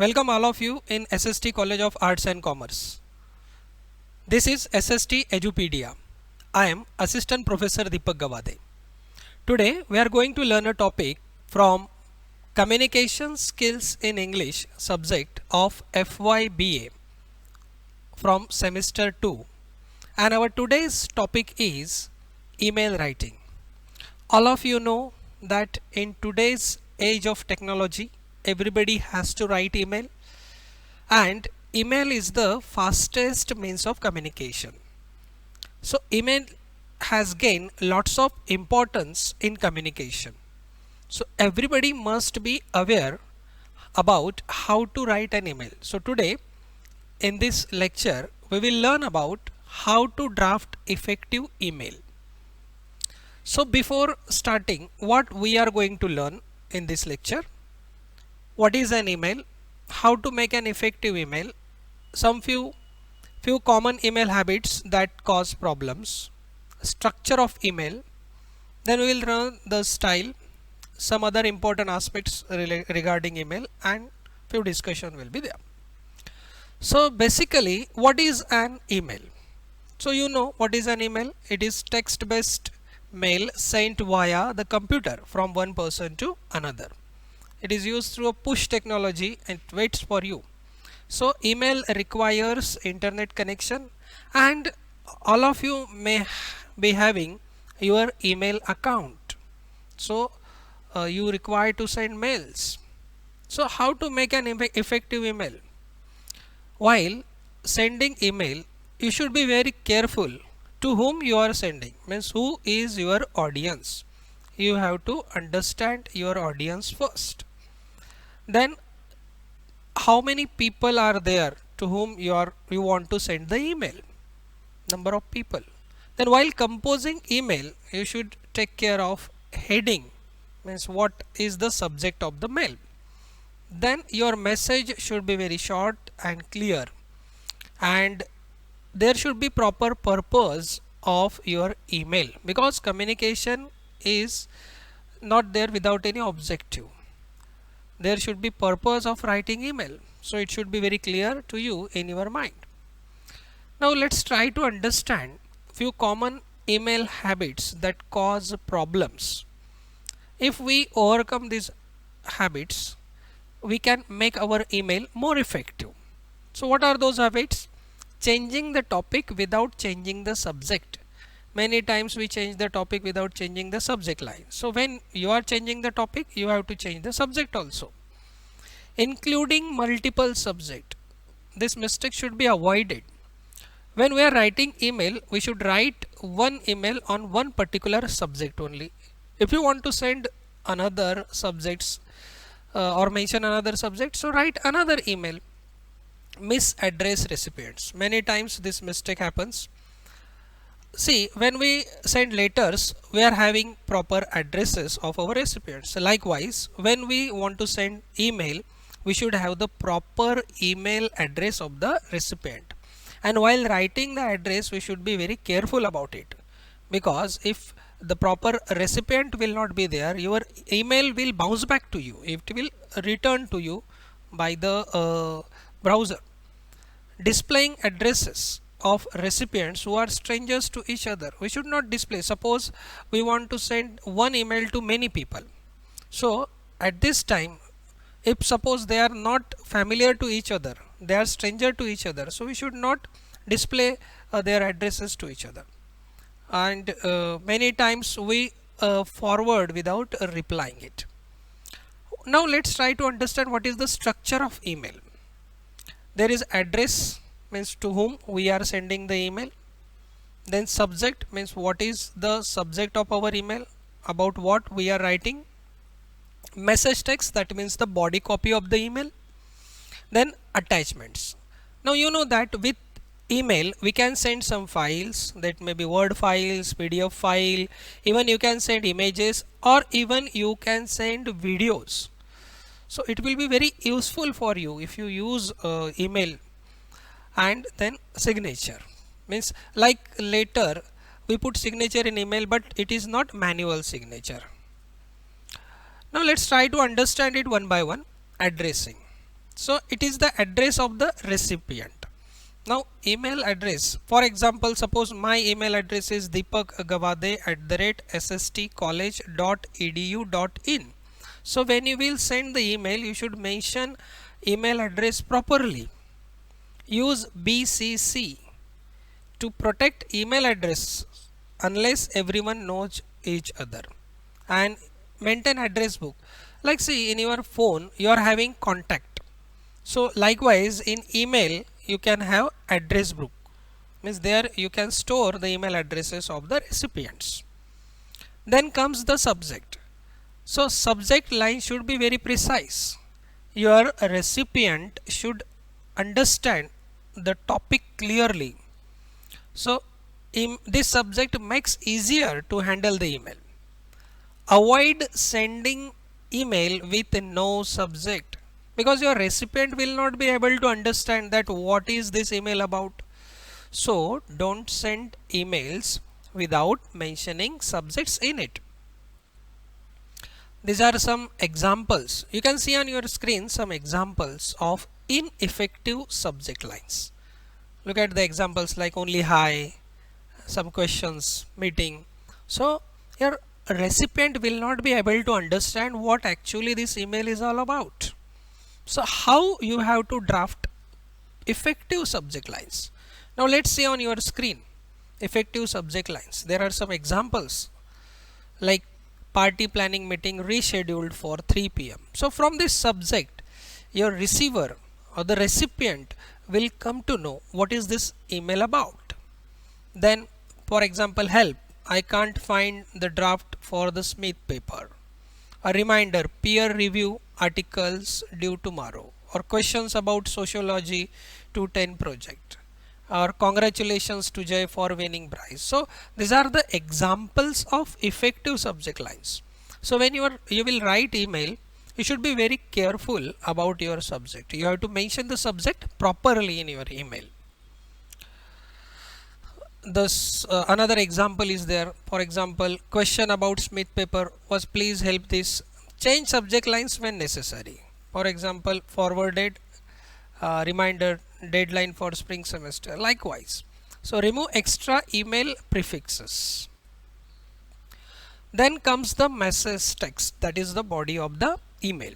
Welcome all of you in SST College of Arts and Commerce. This is SST Edupedia. I am Assistant Professor Deepak Gawade. Today we are going to learn a topic from Communication Skills in English subject of FYBA from semester 2, and our today's topic is email writing. All of you know that in today's age of technology everybody has to write email, and email is the fastest means of communication. So email has gained lots of importance in communication. So everybody must be aware about how to write an email. So today in this lecture we will learn about how to draft effective email. So before starting, what we are going to learn in this lecture: what is an email, how to make an effective email, some few common email habits that cause problems, structure of email, then we will learn the style, some other important aspects regarding email, and few discussion will be there. So basically, what is an email? So you know what is an email. It is text based mail sent via the computer from one person to another. It is used through a push technology and it waits for you. So email requires internet connection, and all of you may be having your email account. So you require to send mails. So how to make an effective email? While sending email, you should be very careful to whom you are sending. Means who is your audience. You have to understand your audience first. Then how many people are there to whom you want to send the email? Number of people. Then while composing email, you should take care of heading, means what is the subject of the mail. Then your message should be very short and clear, and there should be proper purpose of your email, because communication is not there without any objective. There should be purpose of writing email, so it should be very clear to you in your mind. Now let's try to understand few common email habits that cause problems. If we overcome these habits, we can make our email more effective. So what are those habits? Changing the topic without changing the subject. Many times we change the topic without changing the subject line. So when you are changing the topic, you have to change the subject also. Including multiple subject. This mistake should be avoided. When we are writing email, we should write one email on one particular subject only. If you want to send another subjects or mention another subject, so write another email. Misaddress recipients. Many times this mistake happens. See, when we send letters, we are having proper addresses of our recipients. Likewise, when we want to send email, we should have the proper email address of the recipient. And while writing the address, we should be very careful about it, because if the proper recipient will not be there, your email will bounce back to you. It will return to you by the browser. Displaying addresses of recipients who are strangers to each other. We should not display. Suppose we want to send one email to many people. So at this time, if suppose they are not familiar to each other, they are stranger to each other, so we should not display their addresses to each other. And many times we forward without replying it. Now let's try to understand what is the structure of email. There is address, means to whom we are sending the email. Then subject, means what is the subject of our email, about what we are writing. Message text, that means the body copy of the email. Then attachments. Now you know that with email we can send some files, that may be Word files, PDF file, even you can send images, or even you can send videos. So it will be very useful for you if you use email. And then signature, means like later we put signature in email, but it is not manual signature. Now let's try to understand it one by one. Addressing. So it is the address of the recipient. Now email address, for example, suppose my email address is deepakgawade@sstcollege.edu.in. So when you will send the email, you should mention email address properly. Use BCC to protect email address unless everyone knows each other, and maintain address book. Like see, in your phone you are having contact, so likewise in email you can have address book, means there you can store the email addresses of the recipients. Then comes the subject. So subject line should be very precise. Your recipient should understand the topic clearly. So this subject makes easier to handle the email. Avoid sending email with no subject, because your recipient will not be able to understand that what is this email about. So don't send emails without mentioning subjects in it. These are some examples. You can see on your screen some examples of ineffective subject lines. Look at the examples like only hi, some questions, meeting. So your recipient will not be able to understand what actually this email is all about. So how you have to draft effective subject lines? Now let's see on your screen effective subject lines. There are some examples like party planning meeting rescheduled for 3 p.m. So from this subject, your receiver or the recipient will come to know what is this email about. Then for example, help, I can't find the draft for the Smith paper. A reminder, peer review articles due tomorrow. Or questions about sociology 210 project. Or congratulations to Jay for winning prize. So these are the examples of effective subject lines. So when you will write email, you should be very careful about your subject. You have to mention the subject properly in your email. This another example is there. For example, question about Smith paper was please help this. Change subject lines when necessary. For example, forwarded, reminder, deadline for spring semester. Likewise. So remove extra email prefixes. Then comes the message text, that is the body of the email.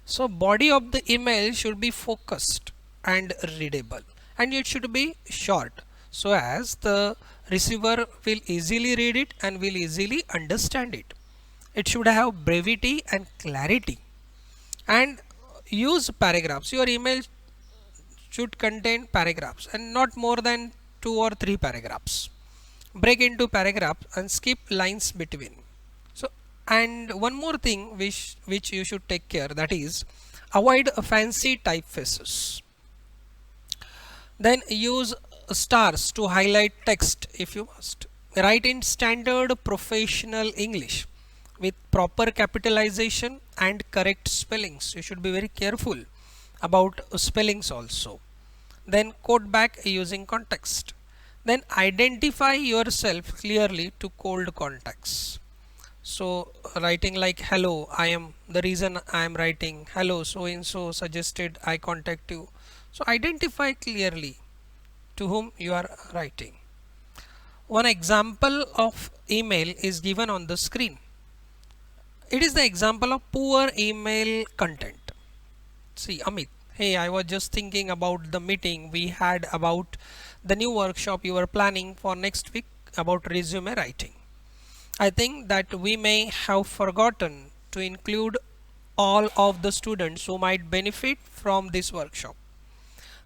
So body of the email should be focused and readable, and it should be short, so as the receiver will easily read it and will easily understand it. It should have brevity and clarity, and use paragraphs. Your email should contain paragraphs and not more than 2 or 3 paragraphs. Break into paragraphs and skip lines between. So, and one more thing which you should take care, that is avoid fancy typefaces. Then use stars to highlight text if you must. Write in standard professional English with proper capitalization and correct spellings. You should be very careful about spellings also. Then quote back using context. Then identify yourself clearly to cold contacts. So writing like hello, I am, the reason I am writing hello so and so suggested I contact you. So identify clearly to whom you are writing. One example of email is given on the screen. It is the example of poor email content. See, Amit, hey, I was just thinking about the meeting we had about the new workshop you were planning for next week about resume writing. I think that we may have forgotten to include all of the students who might benefit from this workshop.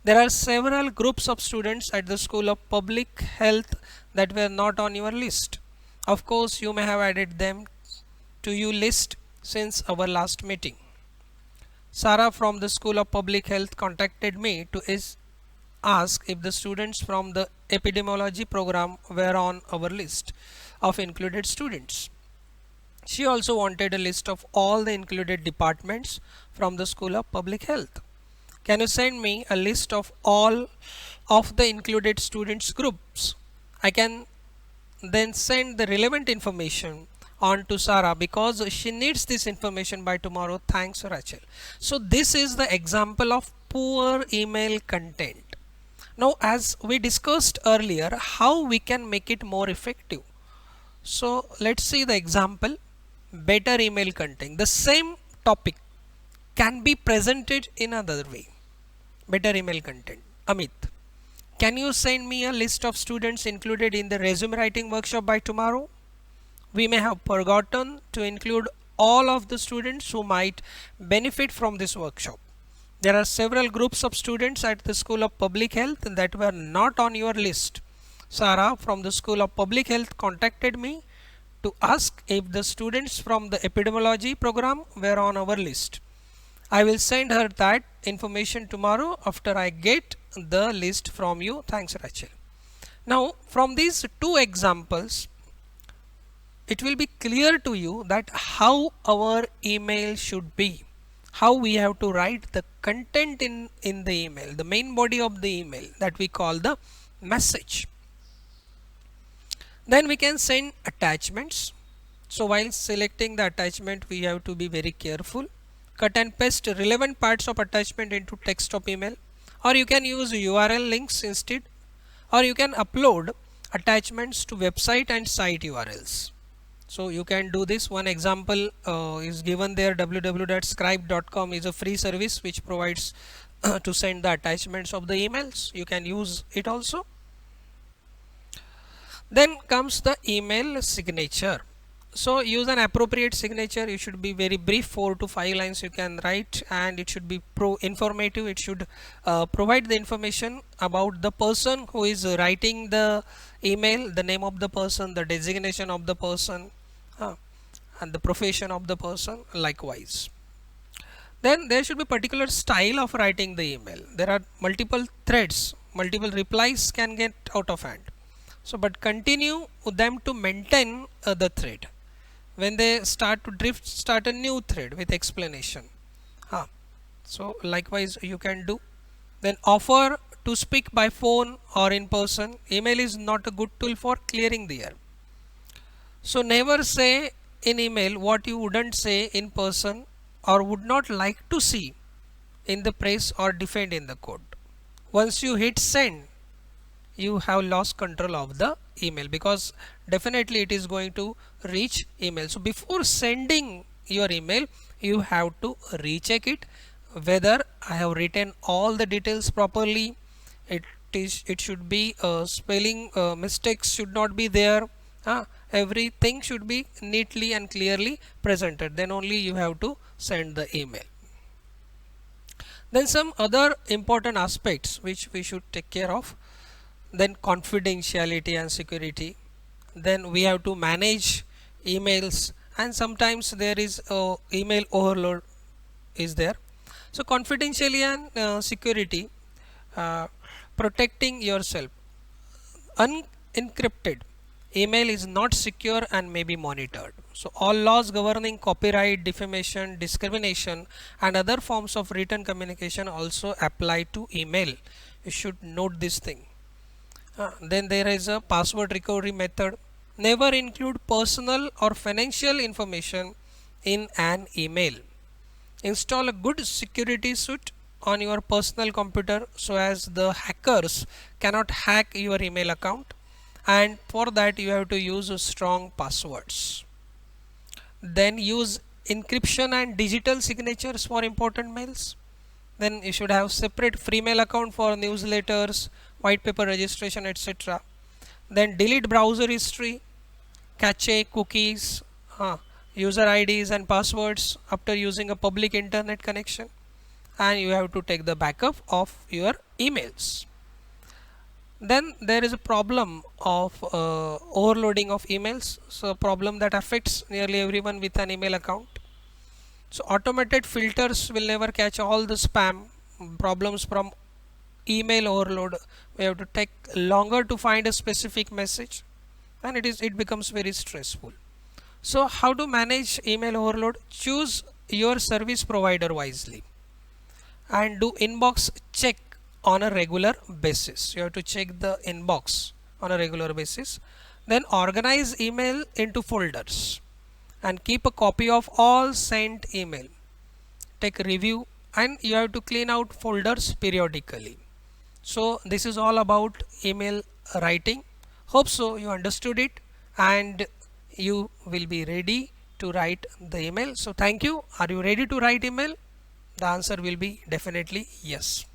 There are several groups of students at the School of Public Health that were not on your list. Of course, you may have added them to your list since our last meeting. Sarah from the School of Public Health contacted me to ask if the students from the epidemiology program were on our list of included students. She also wanted a list of all the included departments from the School of Public Health. Can you send me a list of all of the included students groups? I can then send the relevant information on to Sarah because she needs this information by tomorrow. Thanks, Rachel. So this is the example of poor email content. Now, as we discussed earlier, how we can make it more effective. So let's see the example. Better email content. The same topic can be presented in another way. Better email content. Amit, can you send me a list of students included in the resume writing workshop by tomorrow? We may have forgotten to include all of the students who might benefit from this workshop. There are several groups of students at the School of Public Health that were not on your list. Sarah from the School of Public Health contacted me to ask if the students from the epidemiology program were on our list. I will send her that information tomorrow after I get the list from you. Thanks, Rachel. Now, from these two examples, it will be clear to you that how our email should be, how we have to write the content in the email, the main body of the email that we call the message. Then we can send attachments. So while selecting the attachment, we have to be very careful. Cut and paste relevant parts of attachment into text of email, or you can use URL links instead, or you can upload attachments to website and site URLs. So you can do this. One example is given there. www.scribe.com is a free service which provides to send the attachments of the emails. You can use it also. Then comes the email signature. So use an appropriate signature. You should be very brief, 4 to 5 lines you can write, and it should be informative. It should provide the information about the person who is writing the email, the name of the person, the designation of the person, and the profession of the person likewise. Then there should be particular style of writing the email. There are multiple threads, multiple replies can get out of hand. So but continue them to maintain the thread. When they start to drift, start a new thread with explanation. So likewise you can do. Then offer to speak by phone or in person. Email is not a good tool for clearing the air. So never say in email what you wouldn't say in person or would not like to see in the press or defend in the court. Once you hit send, you have lost control of the email, because definitely it is going to reach email. So before sending your email, you have to recheck it whether I have written all the details properly. It should be spelling mistakes should not be there. Everything should be neatly and clearly presented. Then only you have to send the email. Then some other important aspects which we should take care of. Then confidentiality and security. Then we have to manage emails, and sometimes there is email overload is there. So confidentiality and security, protecting yourself. Unencrypted email is not secure and may be monitored. So all laws governing copyright, defamation, discrimination and other forms of written communication also apply to email. You should note this thing. Then there is a password recovery method. Never include personal or financial information in an email. Install a good security suite on your personal computer so as the hackers cannot hack your email account, and for that you have to use strong passwords. Then use encryption and digital signatures for important mails. Then you should have separate free mail account for newsletters, white paper registration, etc. Then delete browser history, cache, cookies, user IDs and passwords after using a public internet connection, and you have to take the backup of your emails. Then there is a problem of overloading of emails. So a problem that affects nearly everyone with an email account. So automated filters will never catch all the spam problems from email overload. We have to take longer to find a specific message, and it becomes very stressful. So how to manage email overload? Choose your service provider wisely and do inbox check on a regular basis. You have to check the inbox on a regular basis. Then organize email into folders. and keep a copy of all sent email. Take a review and you have to clean out folders periodically. So this is all about email writing. Hope so you understood it and you will be ready to write the email. So thank you. Are you ready to write email? The answer will be definitely yes.